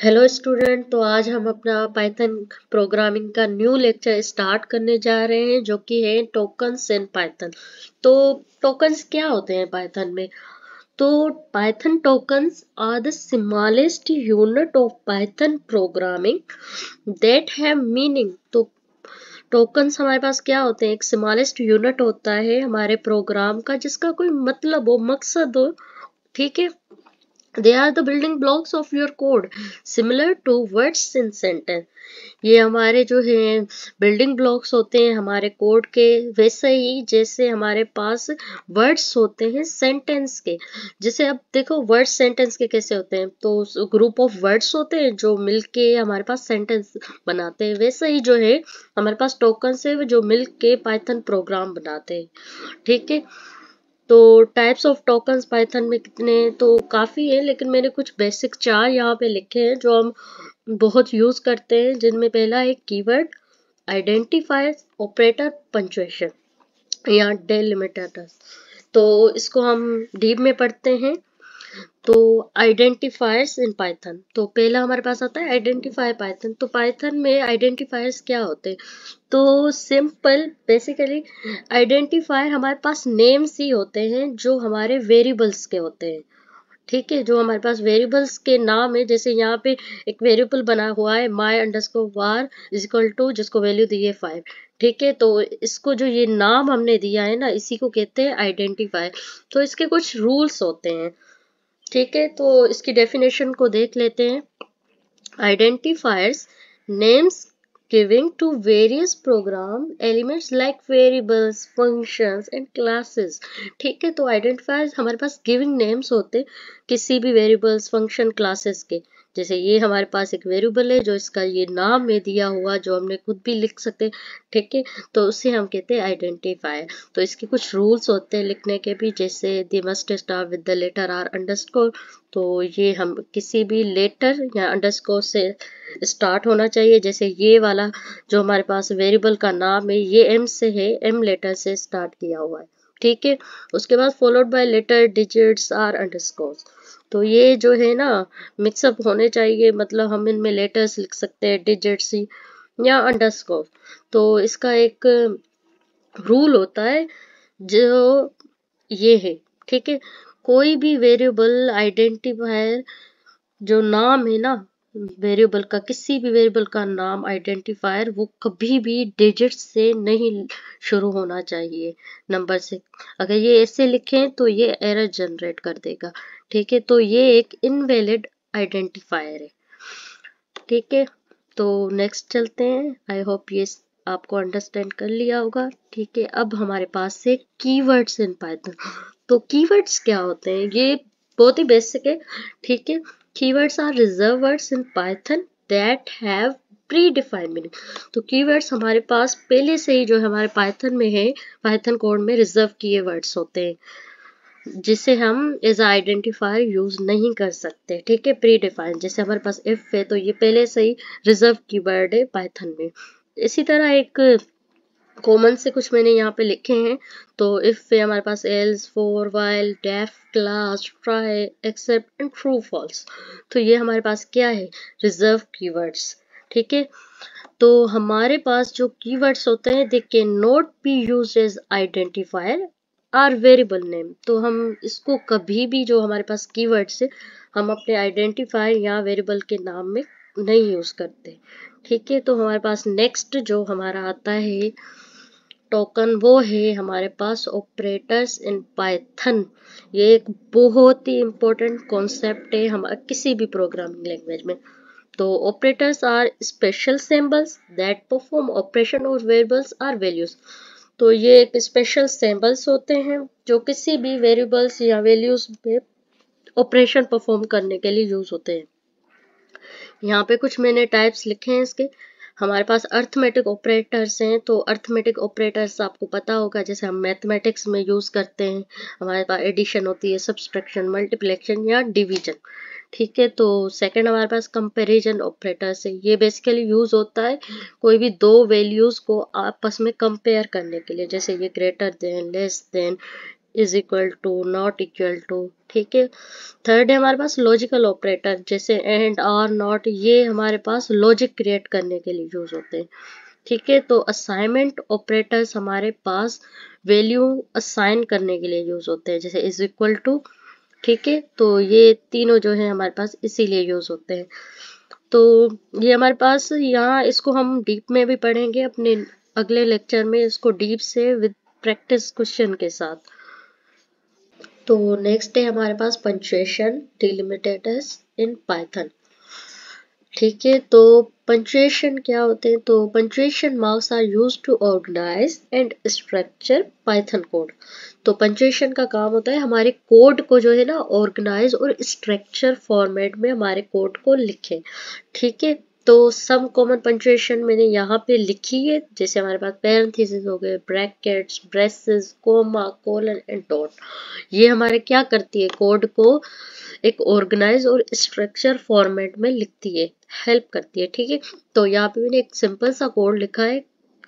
Hello student. तो आज हम अपना पाइथन प्रोग्रामिंग का न्यू लेक्चर स्टार्ट करने जा रहे हैं जो कि है टोकन्स इन पाइथन। तो टोकन्स क्या होते हैं पाइथन में? तो Python tokens are the smallest unit of Python programming that have meaning. तो टोकन्स हमारे पास क्या होते हैं? एक स्मॉलेस्ट यूनिट होता है हमारे प्रोग्राम का जिसका कोई मतलब हो, मकसद हो। ठीक है, they are the building blocks of your code similar to words in sentence। ये हमारे जो है बिल्डिंग ब्लॉक्स होते हैं हमारे कोड के, वैसे ही जैसे हमारे पास वर्ड्स होते हैं सेंटेंस के। जैसे अब देखो वर्ड्स सेंटेंस के कैसे होते हैं, तो ग्रुप ऑफ वर्ड्स होते हैं जो मिलके हमारे पास सेंटेंस बनाते हैं। वैसे ही जो है हमारे पास टोकन्स है जो मिलके पाइथन प्रोग्राम बनाते हैं। ठीक है, तो टाइप्स ऑफ टोकन्स पाइथन में कितने, तो काफ़ी है, लेकिन मैंने कुछ बेसिक 4 यहाँ पे लिखे हैं जो हम बहुत यूज़ करते हैं। जिनमें पहला है कीवर्ड, आइडेंटिफायर, ऑपरेटर, पंक्चुएशन या डेलिमिटर्स। तो इसको हम डीप में पढ़ते हैं। तो आइडेंटिफायर्स इन पाइथन, तो पहला हमारे पास आता है आइडेंटिफायर पाइथन। तो पाइथन में आइडेंटिफायर्स क्या होते हैं? तो सिंपल बेसिकली आइडेंटिफायर हमारे पास नेम्स ही होते हैं जो हमारे वेरिएबल्स के होते हैं। ठीक है, जो हमारे पास वेरिएबल्स के नाम है। जैसे यहाँ पे एक वेरिएबल बना हुआ है my underscore var is equal to, जिसको वैल्यू दी है 5। ठीक है, तो इसको जो ये नाम हमने दिया है ना, इसी को कहते हैं आइडेंटिफायर। तो इसके कुछ रूल्स होते हैं। ठीक है, तो इसकी डेफिनेशन को देख लेते हैं। Identifiers names giving to various program elements like variables, functions and classes। ठीक है, तो आइडेंटिफायर्स हमारे पास गिविंग नेम्स होते हैं किसी भी वेरिएबल्स, फंक्शन, क्लासेस के। जैसे ये हमारे पास एक वेरिएबल है जो इसका ये नाम में दिया हुआ, जो हमने खुद भी लिख सकते हैं। ठीक है, तो उसे हम कहते हैं आइडेंटिफायर। तो इसके कुछ रूल्स होते हैं लिखने के भी, जैसे they must start with the letter or underscore. तो ये हम किसी भी लेटर या अंडरस्कोर से स्टार्ट होना चाहिए। जैसे ये वाला जो हमारे पास वेरिएबल का नाम है, ये एम से है, एम लेटर से स्टार्ट किया हुआ है। ठीक है, उसके बाद followed by letter, digits, or, underscores. तो ये जो है ना मिक्सअप होने चाहिए, मतलब हम इनमें लेटर्स लिख सकते हैं, डिजिट्स या अंडरस्कोर। तो इसका एक रूल होता है जो ये है। ठीक है, कोई भी वेरिएबल आइडेंटिफायर जो नाम है ना वेरिएबल का, किसी भी वेरिएबल का नाम आइडेंटिफायर, वो कभी भी डिजिट से नहीं शुरू होना चाहिए, नंबर से। अगर ये ऐसे लिखें तो ये एरर जनरेट कर देगा। ठीक है, तो ये एक इनवैलिड आइडेंटिफायर है। ठीक है, तो नेक्स्ट चलते हैं। आई होप ये आपको अंडरस्टैंड कर लिया होगा। ठीक है, अब हमारे पास से कीवर्ड्स इन पाइथन। तो कीवर्ड्स क्या होते हैं? ये बहुत ही बेसिक है। ठीक है, keywords are reserved words in Python that have predefined meaning. तो कीवर्ड्स हमारे पास पहले से ही जो हमारे पाइथन में है, पाइथन कोड में रिजर्व किए वर्ड्स होते हैं जिसे हम एज आइडेंटिफायर यूज नहीं कर सकते। ठीक है, प्री डिफाइंड। जैसे हमारे पास इफ है तो ये पहले से ही रिजर्व कीवर्ड है पाइथन में। इसी तरह एक कॉमन से कुछ मैंने यहाँ पे लिखे हैं। तो इफ है हमारे पास else, for, while, def, class, try, except and true, false. तो ये हमारे पास क्या है? Reserve keywords. ठीक है, तो हमारे पास जो कीवर्ड्स होते हैं they can not be used as identifier or variable name. तो हम इसको कभी भी, जो हमारे पास कीवर्ड्स है, हम अपने आइडेंटिफायर या वेरिएबल के नाम में नहीं यूज करते। ठीक है, तो हमारे पास नेक्स्ट जो हमारा आता है टोकन, वो है हमारे पास ऑपरेटर्स इन पाइथन। ये एक बहुत ही इम्पोर्टेंट कॉन्सेप्ट है हम किसी भी प्रोग्रामिंग लैंग्वेज में। तो operators are special symbols that perform operation और वेरिएबल्स आर वैल्यूज। तो ये एक स्पेशल सिंबल्स होते हैं जो किसी भी वेरिएबल्स या वैल्यूज पे ऑपरेशन परफॉर्म करने के लिए यूज होते हैं। यहाँ पे कुछ मैंने टाइप्स लिखे हैं इसके। हमारे पास अर्थमेटिक ऑपरेटर्स हैं। तो अर्थमेटिक ऑपरेटर्स आपको पता होगा, जैसे हम मैथमेटिक्स में यूज करते हैं। हमारे पास एडिशन होती है, सब्सट्रैक्शन, मल्टीप्लिकेशन या डिवीजन। ठीक है, तो सेकंड हमारे पास कंपैरिजन ऑपरेटर्स है। ये बेसिकली यूज होता है कोई भी दो वैल्यूज को आपस में कंपेयर करने के लिए, जैसे ये greater than, less than, is equal to, not equal to, ठीक है। थर्ड है हमारे पास लॉजिकल ऑपरेटर, जैसे एंड, आर, नॉट, ये हमारे पास लॉजिक क्रिएट करने के लिए यूज होते हैं, ठीक है। तो असाइनमेंट ऑपरेटर्स हमारे पास वैल्यू असाइन करने के लिए यूज होते हैं, जैसे इज इक्वल टू, ठीक है। तो ये तीनों जो है हमारे पास इसीलिए यूज होते हैं। तो ये हमारे पास यहाँ, इसको हम डीप में भी पढ़ेंगे अपने अगले लेक्चर में, इसको डीप से विद प्रैक्टिस क्वेश्चन के साथ। तो नेक्स्ट है हमारे पास पंक्चुएशन डिलिमिटेडर्स इन पाइथन, ठीक है। तो पंक्चुएशन क्या होते हैं, तो punctuation marks are used to organise and structure Python code. तो पंक्चुएशन का काम होता है हमारे कोड को जो है ना ऑर्गेनाइज और स्ट्रक्चर फॉर्मेट में हमारे कोड को लिखे, ठीक है। तो सम कॉमन पंक्चुएशन मैंने यहाँ पे लिखी है, जैसे हमारे पास पैरेंथेसिस हो गए, brackets, braces, comma, colon and dot. ये हमारे क्या करती है, कोड को एक ऑर्गेनाइज और स्ट्रक्चर फॉर्मेट में लिखती है, हेल्प करती है, ठीक है। तो यहाँ पे मैंने एक सिंपल सा कोड लिखा है,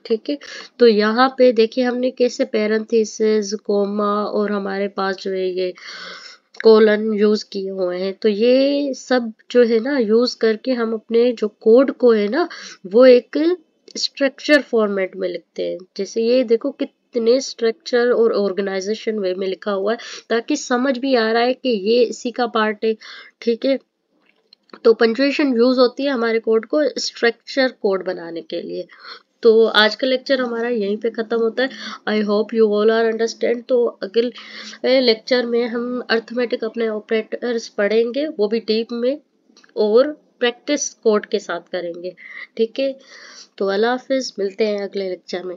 ठीक है। तो यहाँ पे देखिए हमने कैसे पैरेंथेसिस, कोमा और हमारे पास जो है ये कोलन यूज किए हुए हैं। तो ये सब जो है ना यूज करके हम अपने जो कोड को है ना वो एक स्ट्रक्चर फॉर्मेट में लिखते हैं। जैसे ये देखो कितने स्ट्रक्चर और ऑर्गेनाइजेशन वे में लिखा हुआ है, ताकि समझ भी आ रहा है कि ये इसी का पार्ट है, ठीक है। तो पंक्चुएशन यूज होती है हमारे कोड को स्ट्रक्चर कोड बनाने के लिए। तो आज का लेक्चर हमारा यहीं पे खत्म होता है। I hope you all are understand. तो अगले लेक्चर में हम अर्थमेटिक अपने ऑपरेटर्स पढ़ेंगे, वो भी डीप में और प्रैक्टिस कोड के साथ करेंगे, ठीक है। तो अल्लाह हाफिज, मिलते हैं अगले लेक्चर में।